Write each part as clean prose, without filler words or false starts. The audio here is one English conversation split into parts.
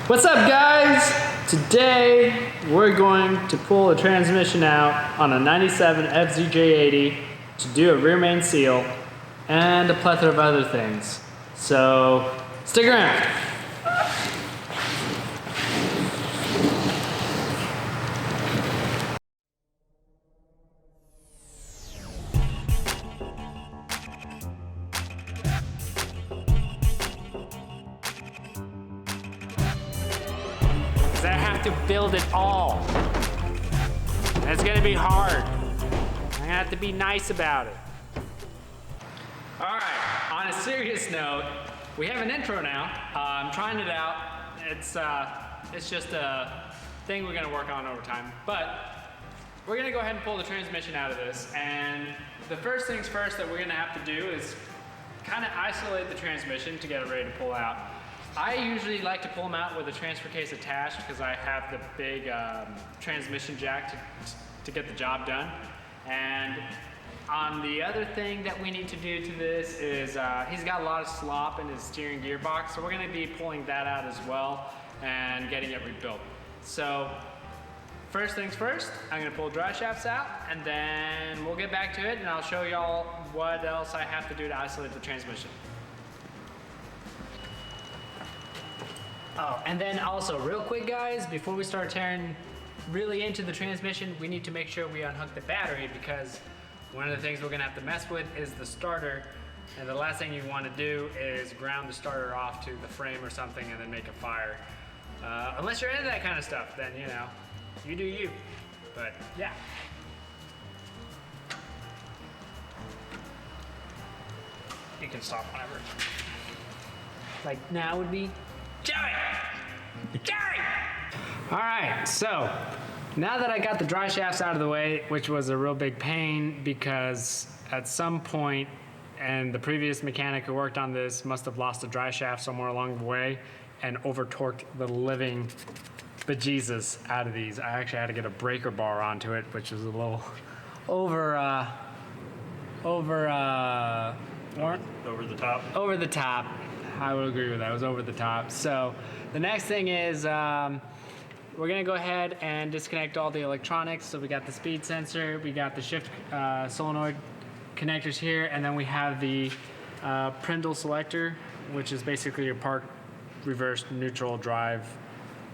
What's up, guys? Today we're going to pull a transmission out on a 97 FZJ80 to do a rear main seal and a plethora of other things. So stick around. I have to build it all. And it's gonna be hard. I'm gonna have to be nice about it. All right, on a serious note, we have an intro now. I'm trying it out. It's just a thing we're gonna work on over time. But we're gonna go ahead and pull the transmission out of this. And the first things first that we're gonna have to do is kind of isolate the transmission to get it ready to pull out. I usually like to pull them out with a transfer case attached because I have the big transmission jack to get the job done. And on the other thing that we need to do to this is he's got a lot of slop in his steering gearbox, so we're going to be pulling that out as well and getting it rebuilt. So first things first, I'm going to pull dry shafts out and then we'll get back to it and I'll show y'all what else I have to do to isolate the transmission. Oh, and then also real quick guys, before we start tearing really into the transmission, we need to make sure we unhook the battery because one of the things we're gonna have to mess with is the starter. And the last thing you wanna do is ground the starter off to the frame or something and then make a fire. Unless you're into that kind of stuff, then you know, you do you. But yeah. You can stop whenever. Like now would be Jerry! All right, so now that I got the dry shafts out of the way, which was a real big pain because at some point, and the previous mechanic who worked on this must have lost a dry shaft somewhere along the way and over-torqued the living bejesus out of these. I actually had to get a breaker bar onto it, which was a little over the top. I would agree with that. It was over the top. So the next thing is we're gonna go ahead and disconnect all the electronics. So we got the speed sensor, we got the shift solenoid connectors here, and then we have the Prindle selector, which is basically your park reverse neutral drive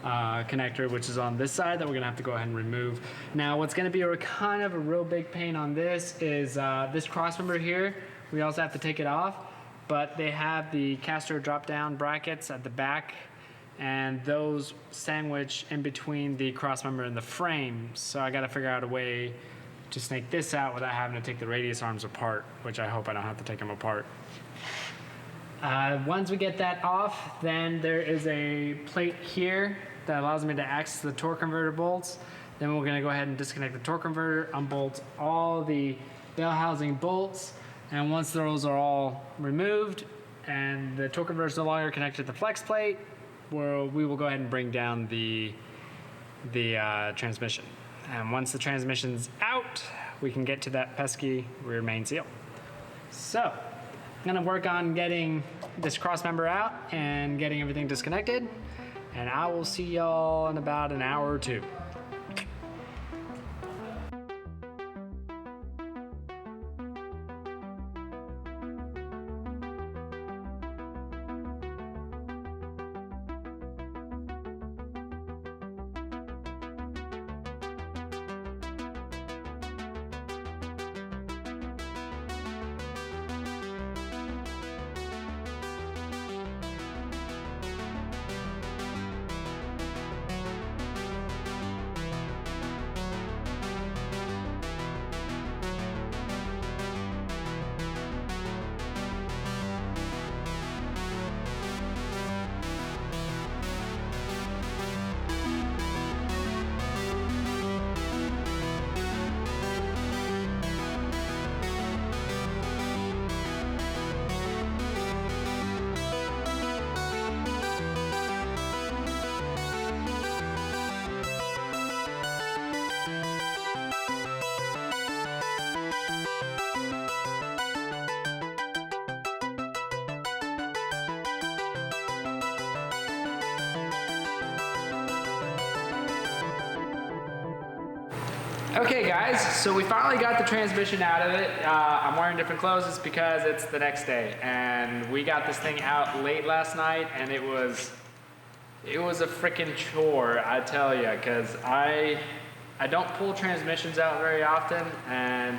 connector, which is on this side that we're gonna have to go ahead and remove. Now what's gonna be kind of a real big pain on this is this crossmember here. We also have to take it off. But they have the caster drop-down brackets at the back, and those sandwich in between the crossmember and the frame. So I got to figure out a way to snake this out without having to take the radius arms apart, which I hope I don't have to take them apart. Once we get that off, then there is a plate here that allows me to access the torque converter bolts. Then we're going to go ahead and disconnect the torque converter, unbolt all the bell housing bolts. And once those are all removed and the torque converter is no longer connected to the flex plate, we will go ahead and bring down the transmission. And once the transmission's out, we can get to that pesky rear main seal. So I'm gonna work on getting this cross member out and getting everything disconnected. And I will see y'all in about an hour or two. Okay guys, so we finally got the transmission out of it. I'm wearing different clothes. It's because it's the next day, and we got this thing out late last night, and it was a freaking chore, I tell you, because I don't pull transmissions out very often, and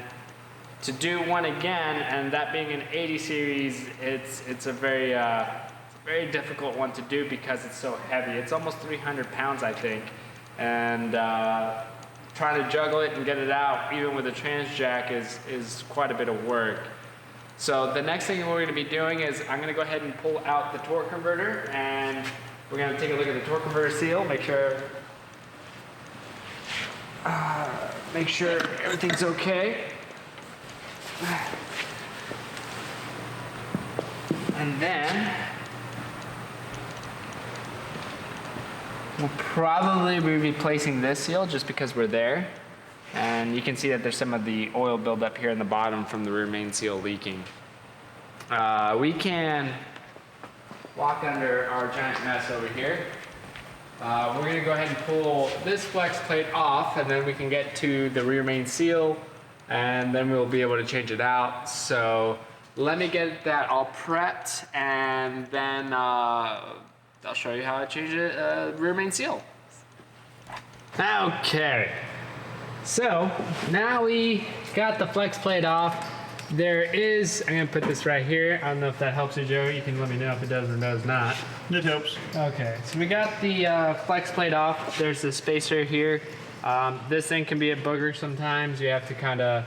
to do one again, and that being an 80 series, it's a very difficult one to do because it's so heavy. It's almost 300 pounds, I think, and trying to juggle it and get it out, even with a trans jack, is quite a bit of work. So the next thing we're going to be doing is I'm going to go ahead and pull out the torque converter, and we're going to take a look at the torque converter seal, make sure everything's okay. And then we'll probably be replacing this seal just because we're there. And you can see that there's some of the oil buildup here in the bottom from the rear main seal leaking. We can walk under our giant mess over here. We're going to go ahead and pull this flex plate off, and then we can get to the rear main seal, and then we'll be able to change it out. So let me get that all prepped, and then I'll show you how I change the rear main seal. Okay, so now we got the flex plate off. There is, I'm gonna put this right here. I don't know if that helps you, Joe. You can let me know if it does or does not. It helps. Okay, so we got the flex plate off. There's the spacer here. This thing can be a booger sometimes. You have to kind of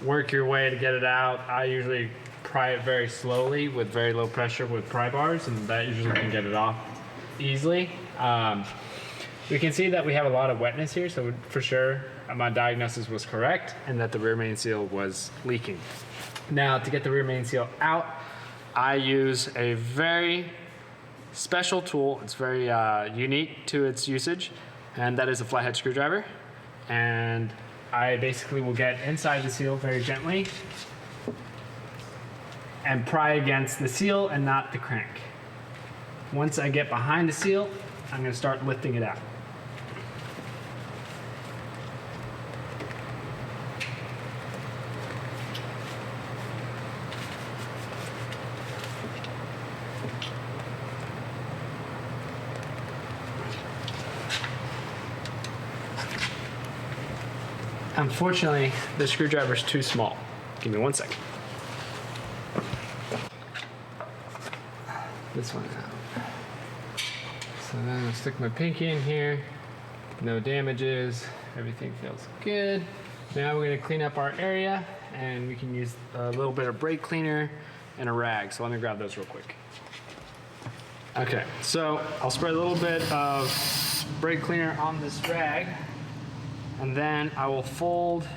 work your way to get it out. I usually pry it very slowly with very low pressure with pry bars, and that usually can get it off easily. We can see that we have a lot of wetness here, so for sure my diagnosis was correct and that the rear main seal was leaking. Now, to get the rear main seal out, I use a very special tool. It's very unique to its usage, and that is a flathead screwdriver. And I basically will get inside the seal very gently and pry against the seal and not the crank. Once I get behind the seal, I'm going to start lifting it out. Unfortunately, the screwdriver is too small. Give me 1 second. This one out. So then I'm gonna stick my pinky in here. No damages. Everything feels good. Now we're gonna clean up our area, and we can use a little bit of brake cleaner and a rag. So let me grab those real quick. Okay, so I'll spray a little bit of brake cleaner on this rag, and then I will fold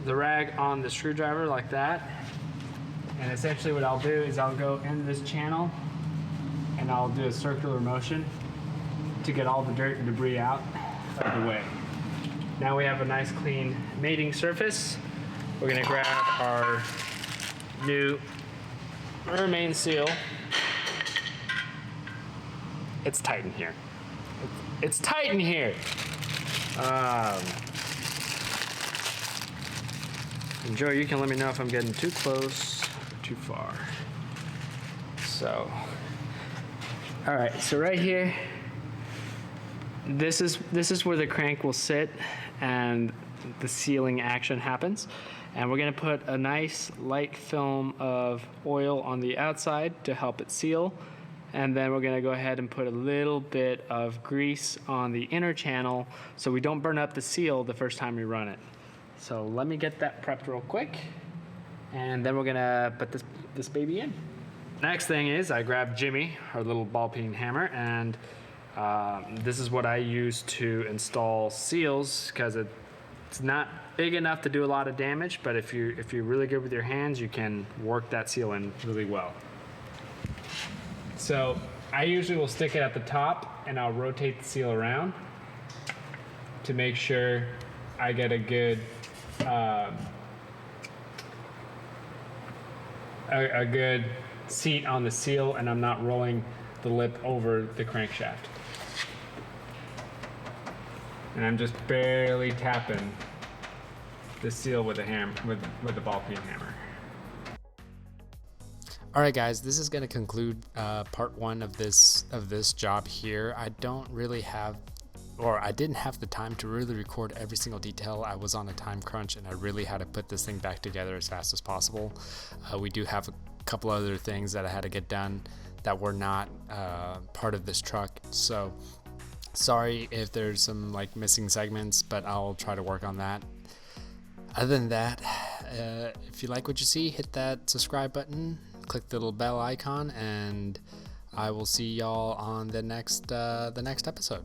the rag on the screwdriver like that. And essentially what I'll do is I'll go in this channel and I'll do a circular motion to get all the dirt and debris out of the way. Now we have a nice clean mating surface. We're gonna grab our new rear main seal. It's tight in here. It's tight in here. And Joe, you can let me know if I'm getting too close or too far. So, all right, so right here, this is where the crank will sit and the sealing action happens. And we're gonna put a nice light film of oil on the outside to help it seal. And then we're gonna go ahead and put a little bit of grease on the inner channel so we don't burn up the seal the first time we run it. So let me get that prepped real quick, and then we're gonna put this baby in. Next thing is I grabbed Jimmy, our little ball peen hammer, and this is what I use to install seals, because it's not big enough to do a lot of damage, but if you're really good with your hands, you can work that seal in really well. So I usually will stick it at the top, and I'll rotate the seal around to make sure I get a good a good seat on the seal, and I'm not rolling the lip over the crankshaft. and I'm just barely tapping the seal with a hammer, with the ball peen hammer. All right, guys, this is going to conclude part one of this job here. I don't really have, or I didn't have the time to really record every single detail. I was on a time crunch and I really had to put this thing back together as fast as possible. We do have a couple other things that I had to get done that were not part of this truck. So sorry if there's some like missing segments, but I'll try to work on that. Other than that, if you like what you see, hit that subscribe button, click the little bell icon, and I will see y'all on the next episode.